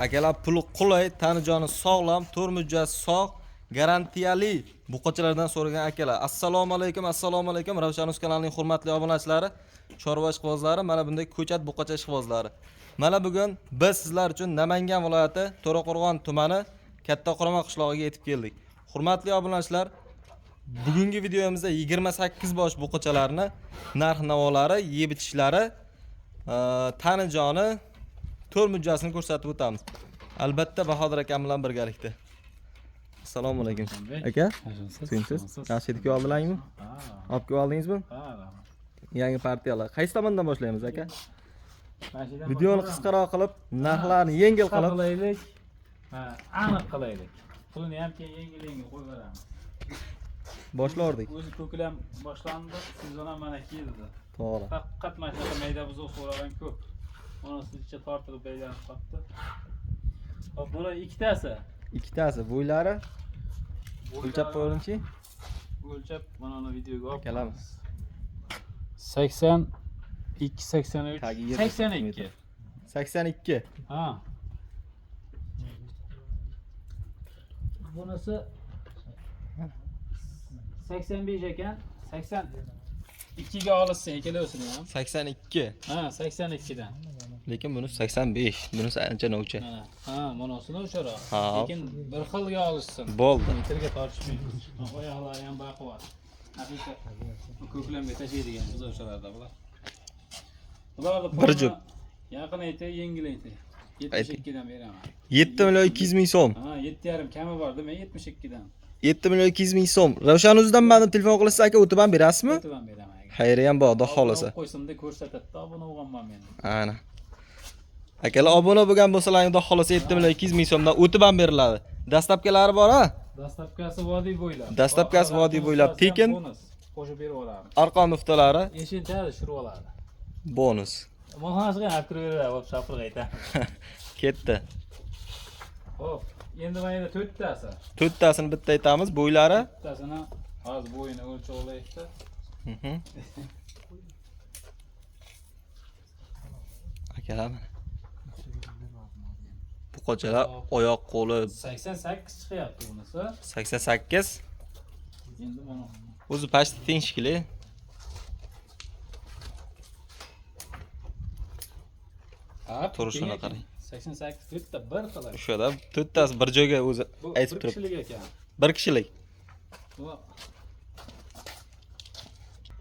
Akalar puli qulay, tani joni sog'lom, to'rmujasi sog', garantiyali buqachalardan so'ragan akalar. Assalomu alaykum, assalomu alaykum. Ravshan.uz kanalining hurmatli obunachilari, chorva ishqibozlari, mana bunday ko'chat buqacha ishqibozlari. Mana bugun biz sizlar uchun Namangan viloyati To'raqo'rg'on tumani Katta Qoramoq qishlog'iga yetib keldik. Hurmatli obunachilar, bugungi videomizda 28 bosh buqachalarni narx-navolari, yeb-ichishlari, tani joni, to'rmujasini ko'rsatib o'tamiz. Albatta Bahodir akam bilan birgalikda. Assalomu alaykum. Aka, siz yaxshi yetib oldingizmi? Olib kelib oldingizmi? Yangi partiyalar. Qaysi tomondan boshlaymiz aka? Videoni qisqaroq qilib, narxlarni yengil qilib qilaylik. Aniq qilaylik. Pulni ham keyin yengil qo'yib beramiz. boshlardik. O'zi ko'klam boshlandi, sezon ham mana keldi. To'g'ri. Faqat mana shunaqa mayda buzuq so'ragan ko'p. Onasicha tortilib baylanib qoldi. Hop, buni Ikkitasi bo'ylari o'lchab qo'yingchi. O'lchab mana uni videoga olib kelamiz. 82 83 82. 82. Ha. Bunisi 85 ekan. 82 ga olishsin, ikkalosini ham. 82. Ha, 82 dan. Lekin bunisi 85. Bunisi ancha novcha. Ha, monasini o'sharoq. Ha. Lekin bir xilga olishsin. Bo'ldi. Metrga tortishmaymiz. Oyoqlari ham baquvvat. Haqiqat. Ko'klamga tashlaydigan biz o'shalarda bular. Bularni Bir jup. Yaqin aytay, yengil aytay. 72 dan beraman. 7 million 200 ming so'm. Ha, 7,5 kami bor, demak 72 dan. 7 million 200 ming so'm. Ravshan.uzdan meni telefon qilasiz aka, o'tib ham berasizmi? O'tib ham beraman. Xayri ham bor, xudo xolasa. Qo'ysimda ko'rsatadi, obuna bo'lganman men. Ana. Akalar obuna bo'lgan bo'lsalaring, xudo xolasa 7 million 200 ming so'mdan o'tib ham beriladi. Dastlabkilari bor, ha? Dastlabkasi vodiy bo'ylab. Dastlabkasi vodiy bo'ylab tekin. Qo'shib berib olamiz. Arqon muftalari Eshinchadi shurib oladi. bonus. Mohasiga ham kiraveradi, hop shapirga aytaman. Ketdi. Hop, endi mana 4tasi. 4tasini bitta aytamiz, bo'ylari. Bittasini hozir bo'yini o'lchab olaylikda. Akalar mana. Buqachalar oyoq qo'li 88 chiqyapti bunisi. 88. Endi mana O'zi pashti teng shekilli. Turishini qarang. 88 bitta bir xil. O'shada 4tasi bir joyga o'zi aytib Bir turibdi. kishilik ekan. Bir kishilik. Bu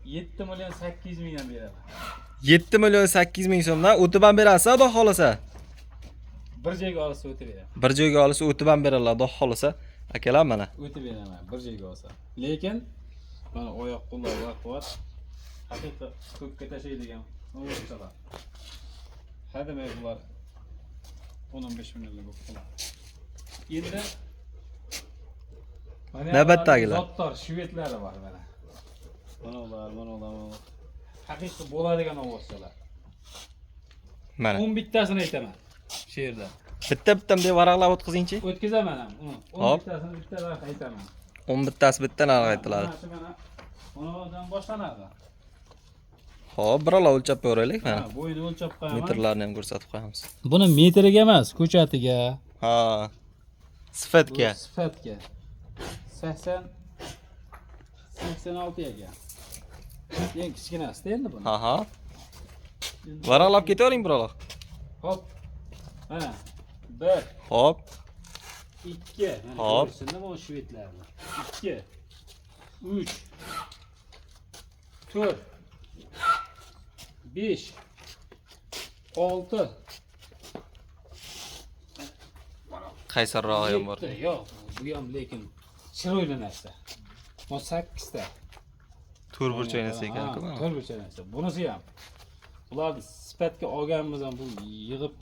7 million 800 mingdan beraman. 7 million 800 ming so'mdan o'tib ham berasiz, xudo xolasa. Bir joyga olsa o'tib beraman. Bir joyga olsa o'tib ham beriladi, xudo xolasa. Akalar mana. O'tib beraman bir joyga olsa. Lekin mana oyoq qo'llar baquvvat. Haqiqat ko'kka tashlaydigan o'g'ilchalar. Hademay bular 15 millionlik bo'lib. Endi Navbatdagilar. Zottor shvedlari bor mana. Mana ular. Haqiqat bo'ladigan o'g'ilchalar. Mana. 11 tasini aytaman. Shu yerda. Bitta deb varaqlab o'tkazingchi. O'tkazaman ham. 11 tasini bitta narx aytaman. 11tasi bitta narx aytiladi. Mana unadan boshlanadi. Xo'p, birola o'lchab ko'raylik mana. Bo'yini o'lchab qo'yaman. Metrlarni ham ko'rsatib qo'yamiz. Buni metriga emas, ko'chatiga. Ha. Sifatga. Sifatga. 80 86 ekan. Eng kichkinasi endi buni. Ha. Varaqlab ketavering birola. Hop. Mana 1 Hop. 2 Hop. Shunda bu shvedlarni. 2 3 4 5 6 Qaysarrog'i ham bor. Yo'q, bu ham lekin chiroyli narsa. Bu 8 ta. To'rtburchak narsa ekan-ku. To'rtburchak narsa. Bunisi ham. Ularni sifatga olganmiz ham bu yig'ib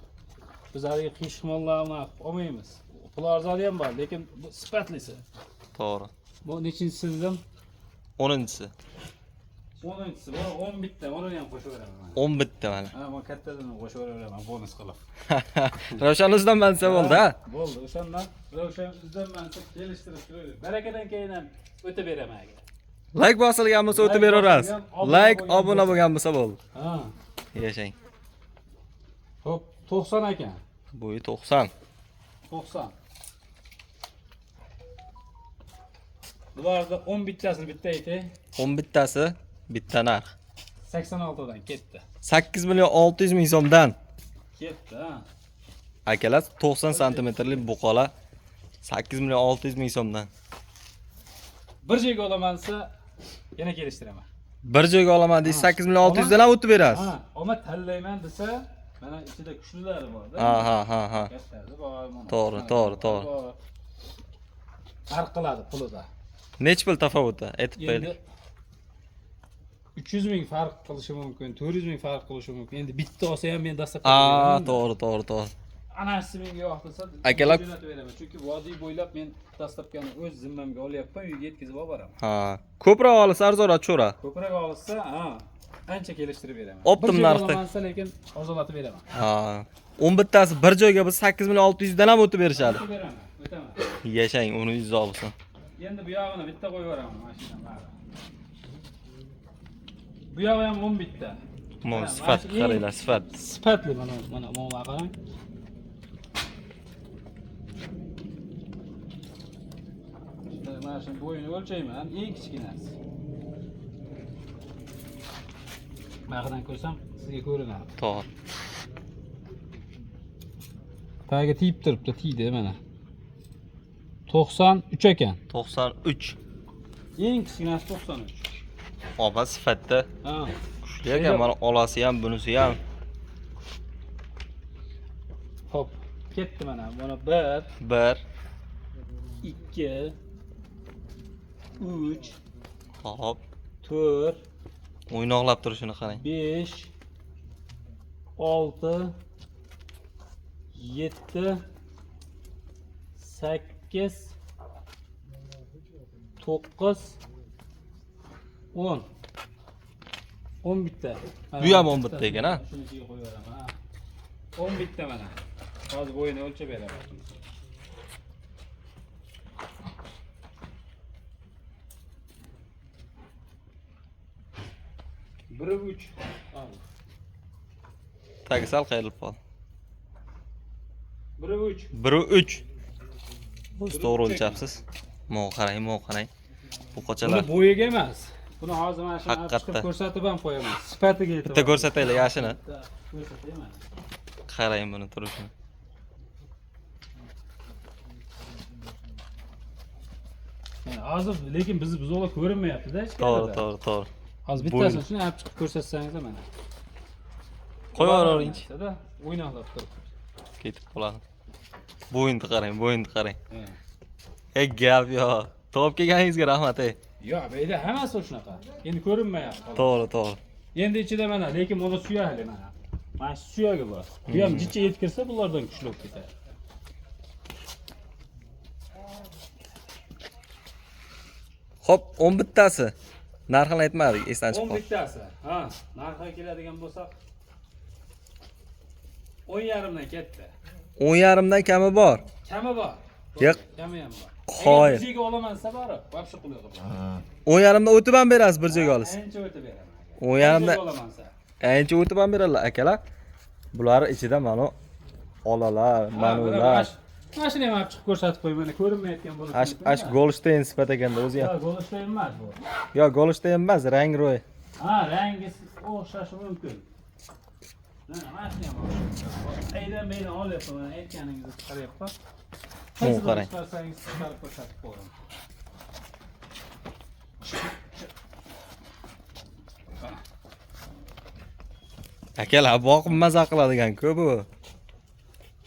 biz hali qishmonlarni olmaymiz. Pul arzoni ham bor, lekin bu sifatlisi. To'g'ri. Bu nechinchisi dedim? 10-si. 10-si, bu 10 bitta, uni ham qo'shib beraman. 10 bitta mana. Ha, men kattadan qo'shib beraman bonus qilib. Ravshan.uzdan mansa bo'ldi, ha? Bo'ldi, o'shandan Ravshan.uzdan mansa kelishtirib turaylik. Barakadan keyin ham o'tib beraman. Like bosilgan bo'lsa o'tib beraverasiz. Like, obuna bo'lgan bo'lsa bo'ldi. Ha. Yashang. Xo'p, 90 ekan. Bo'yi 90. 90. Bularda 10 bittasini bitta aytay. 10 bittasi bitta narx. 86 dan ketdi. 8 million 600 ming so'mdan. Ketdi, ha. Akalar 90 santimetrlik buqalar 8 million 600 ming so'mdan. Bir joyga olamansa yana kelishtiraman. Bir joyga olaman deysiz 8 million 600 dan ham o'tib berasiz. Ha, ama tanlayman desa, mana ichida kuchlilari bor-da. Ha. Kattasi bor, mana. To'g'ri. Farq qiladi pulida. Nech pul tafovuti? Aytib Endi qo'ying. 300 ming farq qilishi mumkin, 400 ming farq qilishi mumkin. Endi bitta olsa ham men dastlab To'g'ri. Anasi menga yo'q desa, Akalar- jo'natib beraman. Chunki vodiy bo'ylab men dastlabkani o'z zimmamga olyapman, uyga yetkazib olib boraman. Ha, ko'proq olsa arzonroq cho'ra. Ko'proq olsa, ancha kelishtirib beraman. Optim Bir joyga narxda. olamansa, lekin ozolatib beraman. Ha. 10 bittasi bir joyga biz 8 million 600 dan ham o'tib berishadi. Beraman, o'taman. Yashang, uni yuzi olsin. Endi bu yog'ini bitta qo'yib yuboraman mashinani. Bu yog'i ham 10 bitta. Mana sifat qaranglar, sifat. Sifatli mana qarang. Mana shu bo'yini o'lchayman, eng kichkinasi. Bag'dan ko'rsam sizga ko'rinadi. To'g'ri. Tagiga tiyib turibdi, tiydi mana. 93 ekan. 93. Eng kichkinasi 93. Oba sifatda Ha. kuchli ekan, mana olasi ham, bunisi ham. Hop, ketdi mana. Mana 1, 1. 2, 3, Hop. 4, O'ynoqlab turishini qarang. 5, 6, 7, 8, 9, 10. 10 bitta. Bu ham 10 bitta ekan, ha? Shuni ichiga qo'yib beraman, ha. 10 bitta mana. Hozir bo'yini o'lchab beraman. Bir 3. Tagi sal qayrilib qoldi. 1 3. 1 3. O'z to'g'ri o'lchapsiz. Qarang. Bu Buni qochalar. bo'yiga emas. Buni hozir mana shuni Haqiqatda. chiqib ko'rsatib ham qo'yaman. Sifatiga e'tibor. Bitta ko'rsataylik yashini. Ko'rsatayman. Qarang buni turishini. Yani hozir lekin biz ola ko'rinmayapti-da hech To'g'ri. Hozir bittasini shuni olib chiqib ko'rsatsangiz mana. Qo'yavering. O'ynoqlab turib. Ketib qoladi. Bo'yinni qarang. He. Ey gap yo. Top kelganingizga rahmat ey. Yo'q, bu yerda hammasi shunaqa. Endi ko'rinmayapti. To'g'ri. Endi ichida mana, lekin buni suyagi mana. Mana shu suyagi bor. Bu ham jicha yetkirsa bulardan kuchli bo'lib ketadi. Xo'p, 10 bittasi. Narxini aytmadik, esdan 10 chiqib qoldi. bittasi. Ha, narxiga keladigan bo'lsak 10,5 dan ketdi. 10,5 dan kami bor. Kami bor. Yo'q. Kami ham bor. Qoyil. Biziga olamansa bor, vobshe pul yo'q. 10,5 dan o'tib ham berasiz bir joyga olasiz. Ancha o'tib beraman. 10,5 dan olamansa. ancha o'tib ham beradilar akalar. Bular ichida mana olalar, manular. Mashina ham olib chiqib ko'rsatib qo'yman, ko'rinmayotgan bo'lishi. Ash Goldstein sifat ekanda o'zi ham. Yo'q, Goldstein emas bu. Yo'q, Goldstein emas, rang ro'y. Ha, rangi o'xshashi mumkin. Mashina ham. Aydan meni olyapman, mana aytganingizni chiqaryapman. Qarang. Chiqarsangiz chiqarib ko'rsatib qo'yaman. Akalar boqib maza qiladigan-ku bu.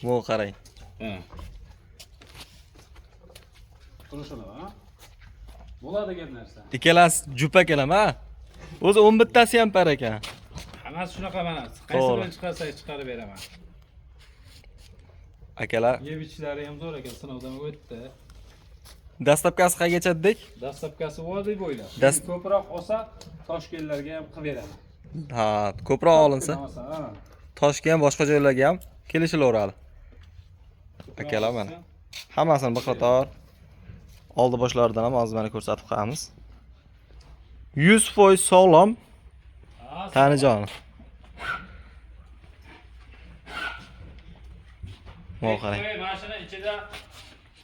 Bu qarang. Turishini, ha? Bo'ladigan narsa. Ikkalasi jup akalar, ha? O'zi 10 bittasi ham par ekan. Hammasi shunaqa mana. Qaysi bilan chiqarsangiz chiqarib beraman. Akalar, Yevichlari ham zo'r ekan, sinovdan o'tdi. dastlabkasi qaygacha dedik? Dastlabkasi vodiy bo'ylab. Das- Ko'proq olsa, Toshkentlarga ham qilib beraman. Ha, ko'proq olinsa, Toshkent ham boshqa joylarga ham kelishilaveradi. Akalar mana. Hammasini bir qator oldi boshlaridan ham hozir mana ko'rsatib qo'yamiz. 100% sog'lom Tanijon. Mana qarang. Mashina ichida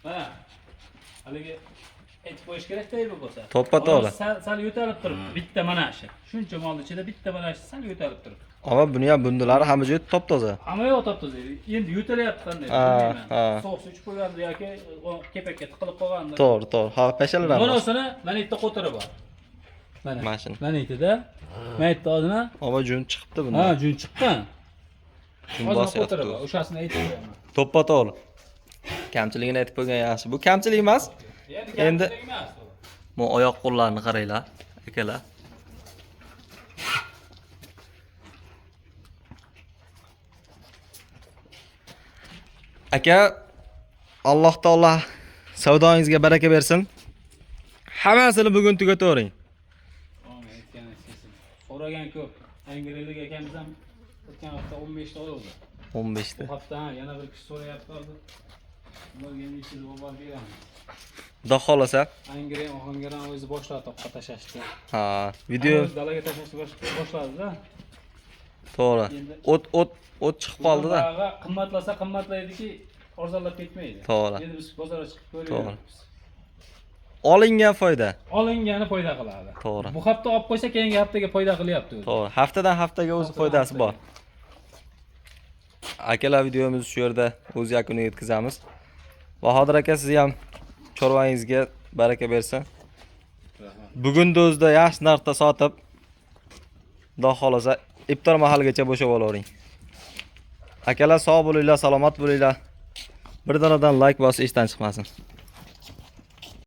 mana haligi aytib qo'yish kerak-da bu bo'lsa. To'ppa-to'g'ri. Sal yo'talib turibdi. Bitta mana shu. Shuncha molning ichida bitta mana shu sal yo'talib turibdi. Ama buni ham bundulari hamma joyi top-toza. Hamma yo'q topdi. Endi yo'talyapti qanday? Ha. Sovuq suv ichib qo'yganda yoki kepakka tiqilib qolganda. To'g'ri. Ha, peshalar. Bunisini mana yerda qo'tiri bor. Mana. Mashina. Mana yerda. Mana yerda odina. Ama jun chiqibdi bunda. Ha, jun chiqqan. Jun Hozir bosyapti. qo'tiri bor. O'shasini aytib qo'yaman. To'ppa-to'g'ri. Kamchiligini aytib qo'ygan yaxshi. Bu kamchilik emas. Endi bu oyoq qo'llarni qaranglar, akalar. Aka, Alloh taolo savdoingizga baraka bersin. Hammasini bugun tugatavering. So'ragan ko'p. Angrelik akamiz ham o'tgan hafta 15 ta oldi. 15 ta. Bu hafta yana bir kishi so'rayapti hozir. Ularga nechta javob beramiz. Xudo xolasa. Angren Ohangaron o'zi boshladi toqqa tashashni. Ha, video dalaga tashashni boshladi-da. to'g'ri. O't chiqib qoldi-da. Qimmatlasa qimmatlaydiki, arzonlab ketmaydi. To'g'ri. Endi biz bozorga chiqib To'g'ri. ko'ryapmiz. Olingan foyda. Olingani foyda qiladi. To'g'ri. Bu hafta olib qo'ysa, keyingi haftaga foyda qilyapti o'zi. To'g'ri. Haftadan haftaga o'z foydasi bor. Akalar videomizni shu yerda o'z yakuniga yetkazamiz. Bahodir aka, siz ham chorvangizga baraka bersin. Bugun o'zida yaxshi narxda sotib, Xudo xolasa iftor mahaligacha bo'shab olavering. Akalar sog' bo'linglar, salomat bo'linglar. Bir donadan like bosib ishdan chiqmasin.